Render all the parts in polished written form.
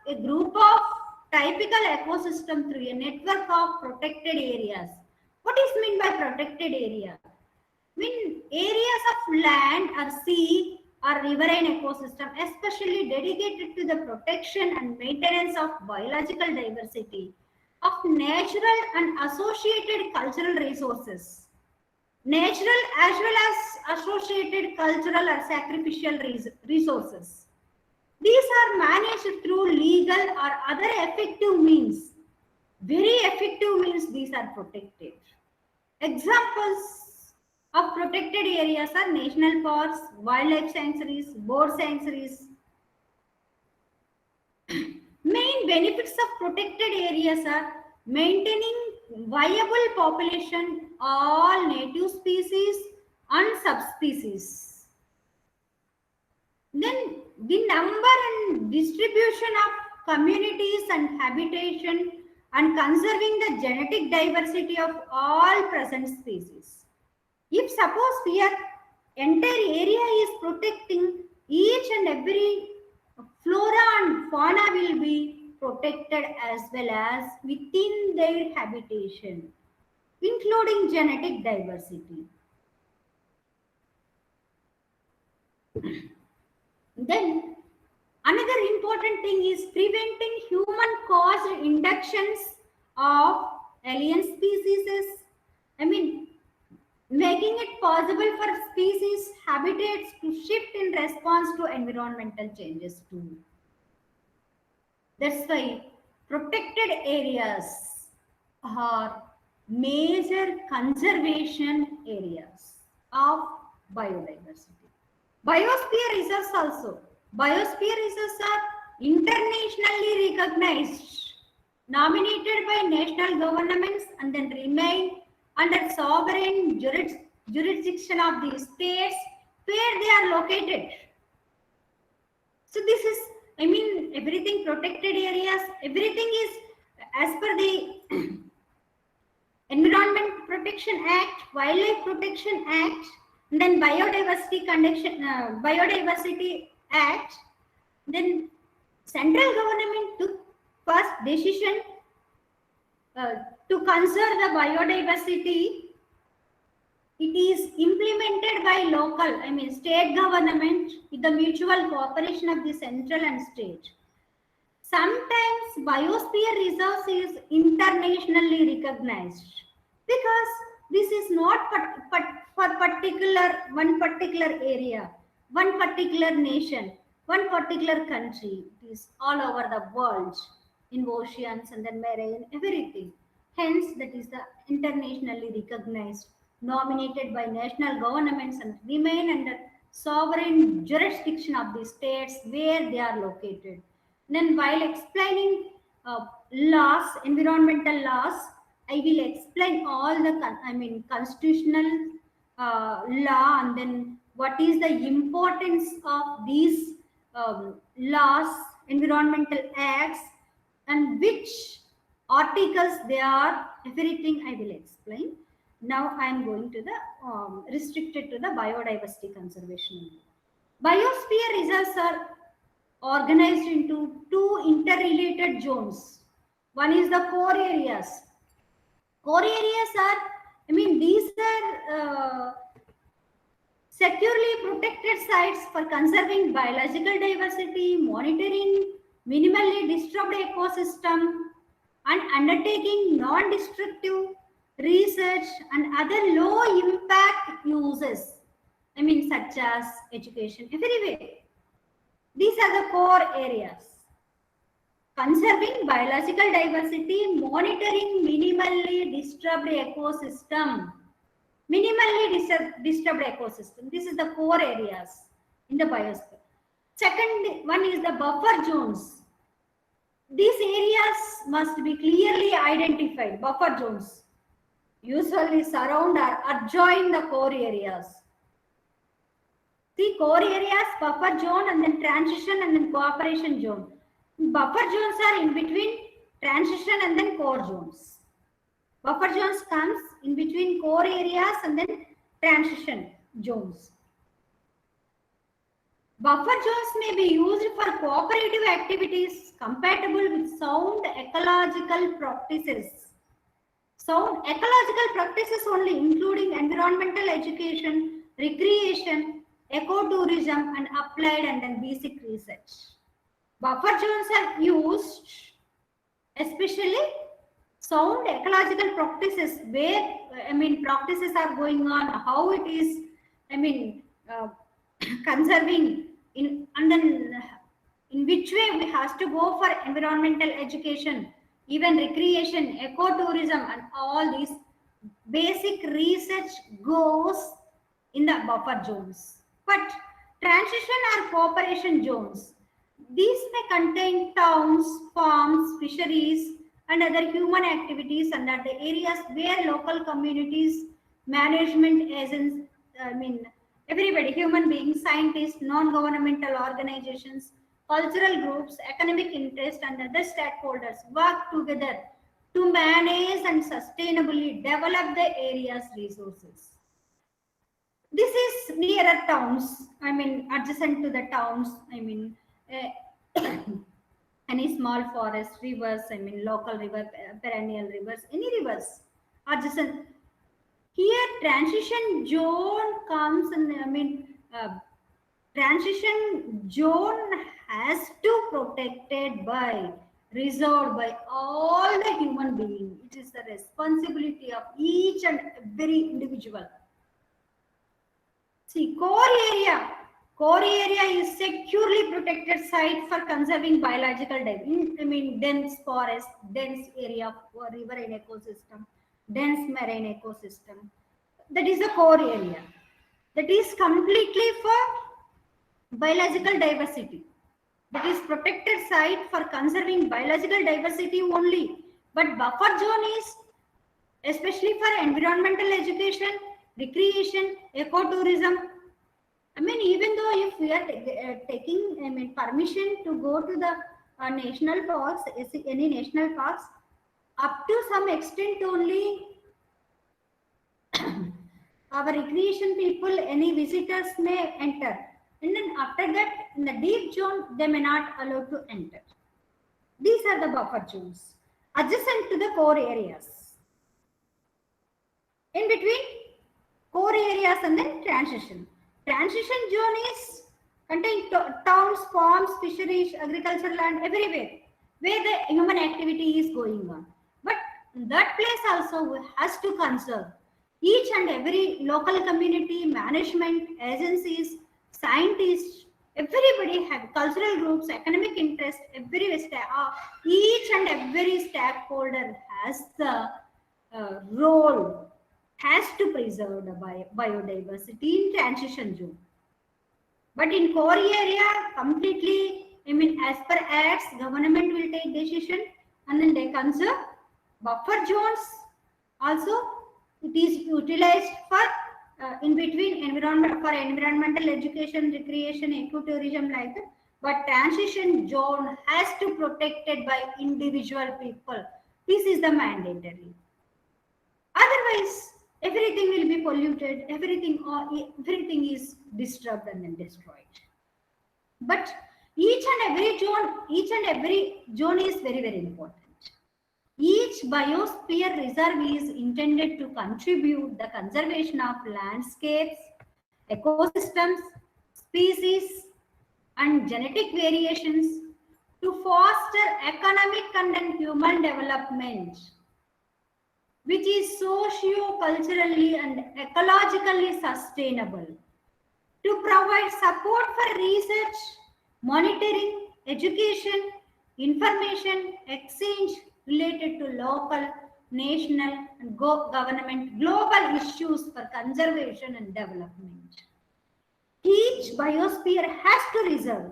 a group of typical ecosystem through a network of protected areas. What is meant by protected area? Mean areas of land or sea or riverine ecosystem, especially dedicated to the protection and maintenance of biological diversity of natural and associated cultural resources. Natural as well as associated cultural or sacrificial resources. These are managed through legal or other effective means. Very effective means these are protected. Examples of protected areas are national parks, wildlife sanctuaries, bird sanctuaries. Main benefits of protected areas are maintaining viable population, all native species and subspecies. Then the number and distribution of communities and habitation and conserving the genetic diversity of all present species. If suppose here entire area is protecting, each and every flora and fauna will be protected as well as within their habitation, including genetic diversity. Then another important thing is preventing human caused inductions of alien species. I mean, making it possible for species habitats to shift in response to environmental changes too. That's why protected areas are major conservation areas of biodiversity. Biosphere reserves also. Biosphere reserves are internationally recognized, nominated by national governments, and then remain under sovereign jurisdiction of the states where they are located. So this is, I mean, everything protected areas, everything is as per the Environment Protection Act, Wildlife Protection Act, and then Biodiversity Act. Then central government took first decision to conserve the biodiversity. It is implemented by local, I mean state government with the mutual cooperation of the central and state. Sometimes biosphere reserves is internationally recognized because this is not for one particular area, one particular nation, one particular country. It is all over the world, in oceans and then marine, everything. Hence, that is the internationally recognized, nominated by national governments and remain under sovereign jurisdiction of the states where they are located. Then, while explaining laws, environmental laws, I will explain all the constitutional law, and then what is the importance of these laws, environmental acts, and which articles they are. Everything I will explain. Now I am going to the restricted to the biodiversity conservation. Biosphere reserves are organized into two interrelated zones. One is the core areas. Core areas are, I mean, these are securely protected sites for conserving biological diversity, monitoring minimally disturbed ecosystem, and undertaking non-destructive research and other low impact uses. I mean, such as education, everywhere. These are the core areas. Conserving biological diversity, monitoring minimally disturbed ecosystem. Minimally disturbed ecosystem. This is the core areas in the biosphere. Second one is the buffer zones. These areas must be clearly identified. Buffer zones usually surround or adjoin the core areas. See, core areas, buffer zone, and then transition and then cooperation zone. Buffer zones are in between transition and then core zones. Buffer zones comes in between core areas and then transition zones. Buffer zones may be used for cooperative activities compatible with sound ecological practices. Sound ecological practices only, including environmental education, recreation, ecotourism, and applied and then basic research. Buffer zones are used especially sound ecological practices where practices are going on, how it is uh, conserving in, and then in which way we have to go for environmental education, even recreation, ecotourism, and all these basic research goes in the buffer zones. But transition or cooperation zones, these may contain towns, farms, fisheries, and other human activities, and are the areas where local communities, management agents, everybody, human beings, scientists, non-governmental organizations, cultural groups, economic interest, and other stakeholders work together to manage and sustainably develop the area's resources. This is nearer towns, adjacent to the towns, uh, any small forest, rivers, local river, perennial rivers, any rivers, adjacent. Here, transition zone comes, and transition zone has to protected by, reserved by all the human being. It is the responsibility of each and every individual. See, core area is securely protected site for conserving biological diversity. Dense forest, dense area of riverine ecosystem, dense marine ecosystem. That is the core area. That is completely for biological diversity. That is protected site for conserving biological diversity only. But buffer zone is especially for environmental education, recreation, ecotourism. Even though if we are taking permission to go to the national parks, any national parks, up to some extent only our recreation people, any visitors may enter. And then after that, in the deep zone, they may not allow to enter. These are the buffer zones adjacent to the core areas. In between core areas and then transition. Transition zone is contain towns, farms, fisheries, agricultural land, everywhere where the human activity is going on. But that place also has to conserve. Each and every local community, management, agencies, scientists, everybody have cultural groups, economic interest, each and every stakeholder has the role, has to preserve the biodiversity in transition zone. But in core area, completely, as per acts, government will take decision and then they conserve. Buffer zones also, it is utilized for in between environment, for environmental education, recreation, ecotourism like that. But transition zone has to protected by individual people. This is the mandatory. Otherwise, everything will be polluted, everything is disturbed and then destroyed. But each and every zone is very, very important. Each biosphere reserve is intended to contribute the conservation of landscapes, ecosystems, species, and genetic variations to foster economic and human development, which is socio-culturally and ecologically sustainable, to provide support for research, monitoring, education, information, exchange related to local, national, and government global issues for conservation and development. Each biosphere has to reserve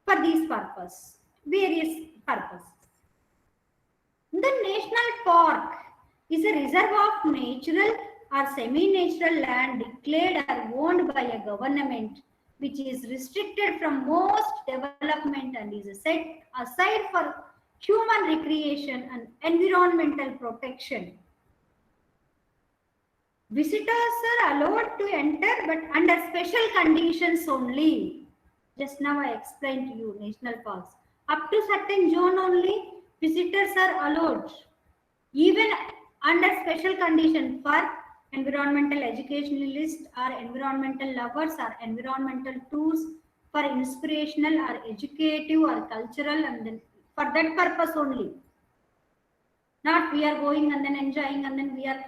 for these purposes, various purposes. The national park is a reserve of natural or semi-natural land declared or owned by a government, which is restricted from most development and is set aside for human recreation and environmental protection. Visitors are allowed to enter, but under special conditions only. Just now I explained to you national parks. Up to certain zone only visitors are allowed. Even under special condition for environmental educationalists or environmental lovers or environmental tours for inspirational or educative or cultural, and then for that purpose only. Not we are going and then enjoying and then we are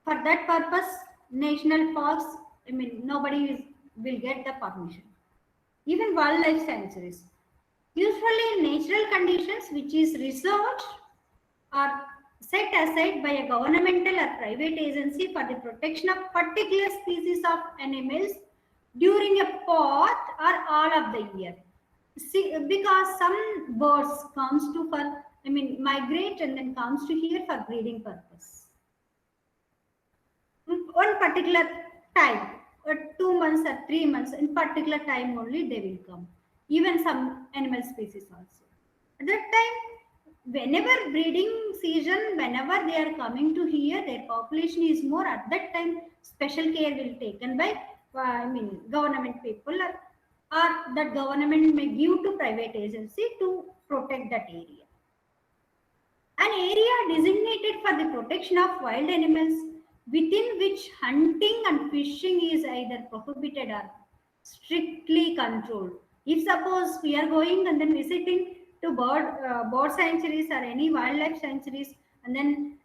for that purpose. National parks, I mean, will get the permission. Even wildlife sanctuaries. Usually in natural conditions which is reserved are set aside by a governmental or private agency for the protection of particular species of animals during a part or all of the year. See, because some birds comes to for, I mean, migrate and then comes to here for breeding purpose. One particular time, or 2 months or 3 months, in particular time only they will come. Even some animal species also. At that time, whenever breeding season, whenever they are coming to here, their population is more. At that time, special care will taken by, I mean, government people, or that government may give to private agency to protect that area. An area designated for the protection of wild animals within which hunting and fishing is either prohibited or strictly controlled. If suppose we are going and then visiting to bird sanctuaries or any wildlife sanctuaries, and then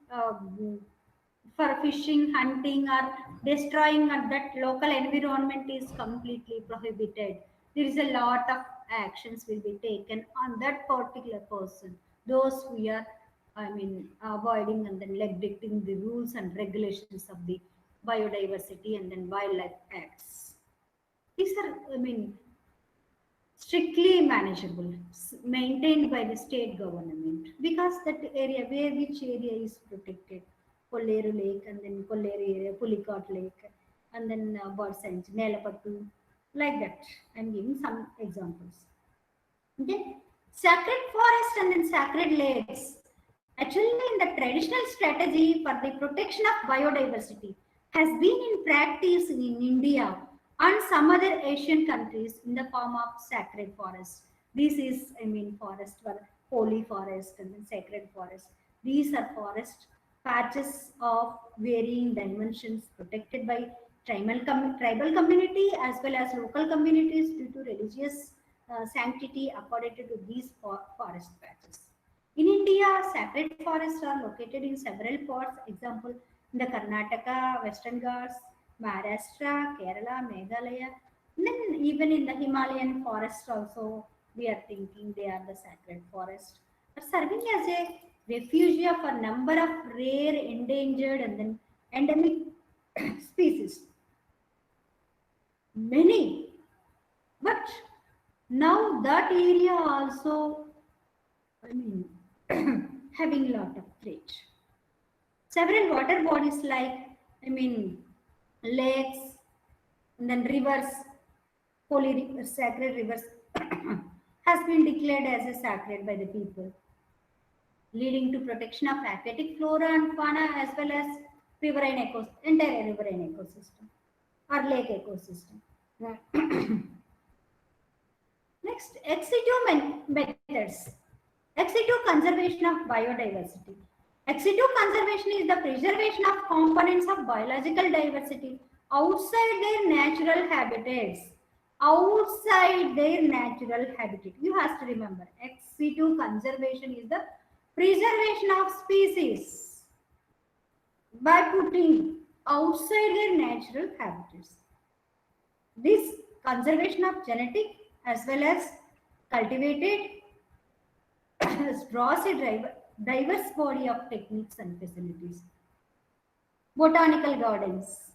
for fishing, hunting, or destroying that local environment is completely prohibited. There is a lot of actions will be taken on that particular person. Those who are, I mean, avoiding and then neglecting the rules and regulations of the biodiversity and then wildlife acts. These are, I mean, strictly manageable, maintained by the state government, because that area where which area is protected, Kolleru Lake and then Kolleru area, Pulicat Lake, and then bird sanctuary, Nelapattu, like that. I'm giving some examples. Okay, sacred forest and then sacred lakes. Actually, in the traditional strategy for the protection of biodiversity has been in practice in India and some other Asian countries in the form of sacred forest. This is, I mean, forest for holy forest and then sacred forest. These are forest patches of varying dimensions protected by tribal community as well as local communities due to religious sanctity according to these forest patches. In India, sacred forests are located in several parts. Example, in the Karnataka, Western Ghats, Maharashtra, Kerala, Meghalaya. And then even in the Himalayan forest also, we are thinking they are the sacred forest. Are serving as a refuge of a number of rare, endangered, and then endemic species. Many. But now that area also, I mean, having a lot of threat. Several water bodies like, I mean, lakes and then rivers, holy rivers, sacred rivers, has been declared as a sacred by the people, leading to protection of aquatic flora and fauna as well as entire riverine ecosystem or lake ecosystem. Next, ex situ methods. Ex situ conservation of biodiversity. Ex situ conservation is the preservation of components of biological diversity outside their natural habitats. Outside their natural habitat. You have to remember, ex situ conservation is the preservation of species by putting outside their natural habitats. This conservation of genetic as well as cultivated draws a diverse body of techniques and facilities. Botanical gardens,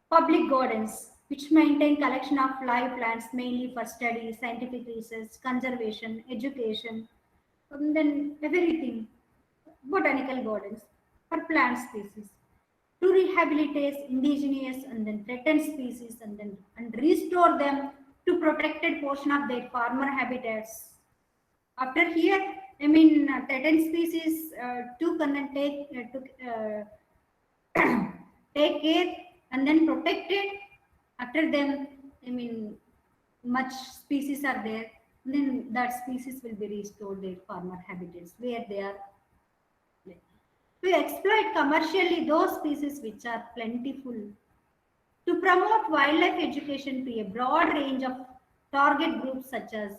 public gardens, which maintain collection of live plants mainly for study, scientific research, conservation, education, and then everything. Botanical gardens for plant species to rehabilitate indigenous and then threatened species and restore them to protected portion of their former habitats. After here, I mean, threatened species took and then take care and then protected. After them, I mean, much species are there. Then that species will be restored their former habitats where they are. To exploit commercially those species which are plentiful, to promote wildlife education to a broad range of target groups such as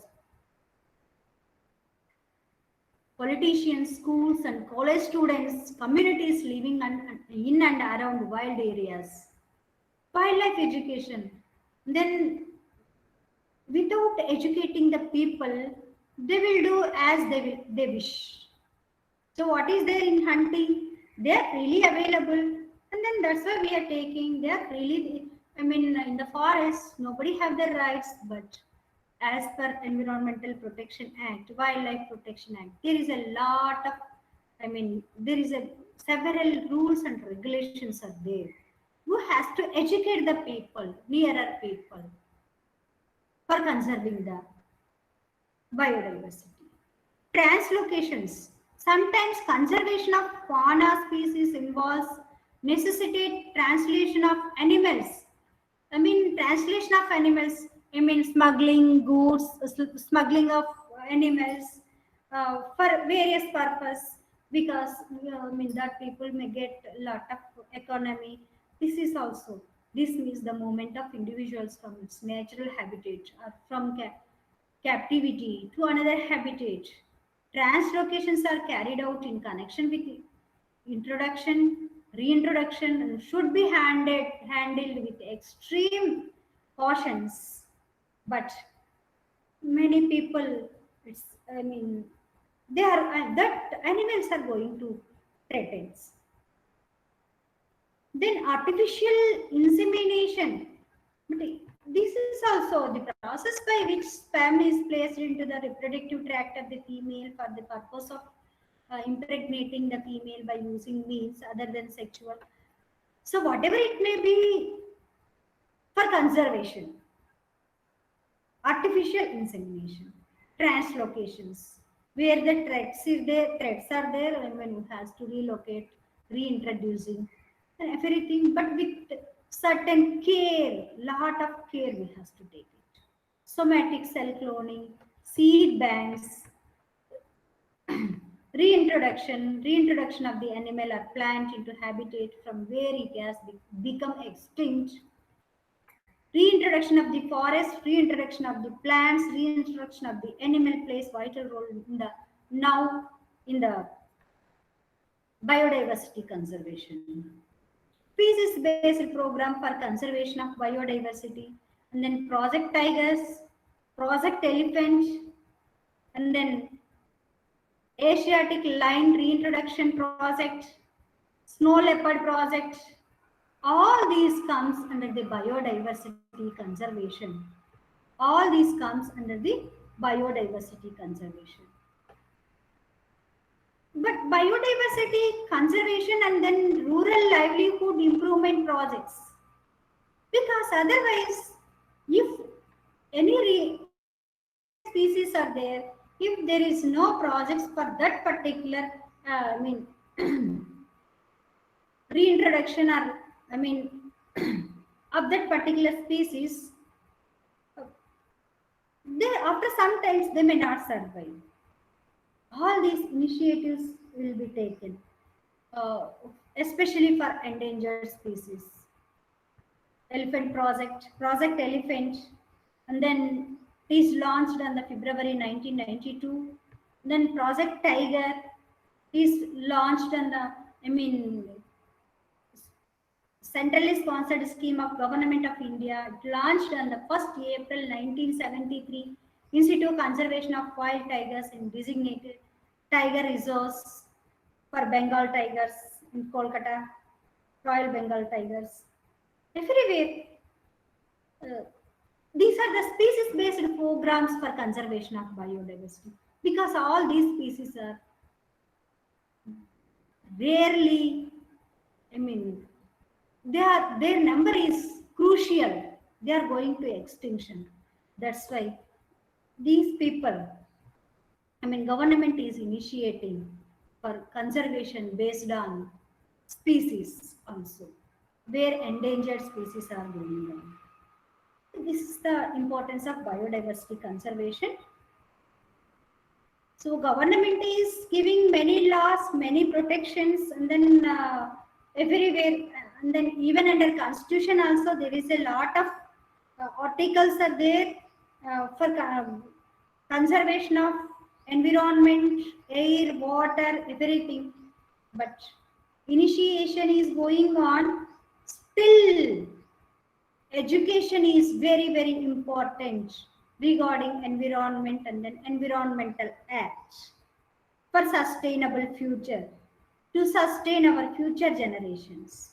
politicians, schools, and college students, communities living in and around wild areas. Wildlife education. Then, without educating the people, they will do as they wish. So, what is there in hunting? They are freely available, and then that's why we are taking. They are freely. I mean, in the forest, nobody have their rights, but as per Environmental Protection Act, Wildlife Protection Act, there is a lot of, I mean, there is a several rules and regulations are there. Who has to educate the people, nearer people, for conserving the biodiversity. Translocations. Sometimes conservation of fauna species involves necessitate translation of animals. I mean, translation of animals. I mean, smuggling goods, smuggling of animals for various purpose. Because I mean that people may get a lot of economy. This is also this means the movement of individuals from its natural habitat or from captivity to another habitat. Translocations are carried out in connection with introduction, reintroduction, and should be handled with extreme cautions. But many people, it's I mean, they are that animals are going to threatens. Then artificial insemination. But this is also the process by which sperm is placed into the reproductive tract of the female for the purpose of impregnating the female by using means other than sexual. So whatever it may be for conservation, artificial insemination, translocations, where the threats are there, and when you has to relocate, reintroducing, and everything, but with certain care, lot of care we have to take it. Somatic cell cloning, seed banks, reintroduction of the animal or plant into habitat from where it has become extinct, reintroduction of the forest, reintroduction of the plants, reintroduction of the animal plays vital role in the now in the biodiversity conservation. Species-based program for conservation of biodiversity, and then Project Tigers, Project Elephant, and then Asiatic Lion Reintroduction Project, Snow Leopard Project. All these comes under the biodiversity conservation. All these comes under the biodiversity conservation. But biodiversity conservation and then rural livelihood improvement projects. Because otherwise, if any species are there, if there is no projects for that particular, I mean, reintroduction or, I mean, of that particular species, they after some times they may not survive. All these initiatives will be taken, uh, especially for endangered species. Elephant Project, Project Elephant, and then it is launched on the February 1992. Then Project Tiger is launched on the, I mean, centrally sponsored scheme of Government of India. It launched on the 1st April 1973. Institute Conservation of Wild Tigers in designated tiger reserves for Bengal tigers in Kolkata, Royal Bengal tigers. Everywhere, uh, these are the species-based programs for conservation of biodiversity because all these species are rarely, I mean, their number is crucial. They are going to extinction. That's why these people, I mean, government is initiating for conservation based on species also, where endangered species are going on. This is the importance of biodiversity conservation. So government is giving many laws, many protections, and then everywhere, and then even under constitution also there is a lot of articles are there for conservation of environment, air, water, everything. But initiation is going on. Still, education is very, very important regarding environment and then environmental acts for sustainable future, to sustain our future generations.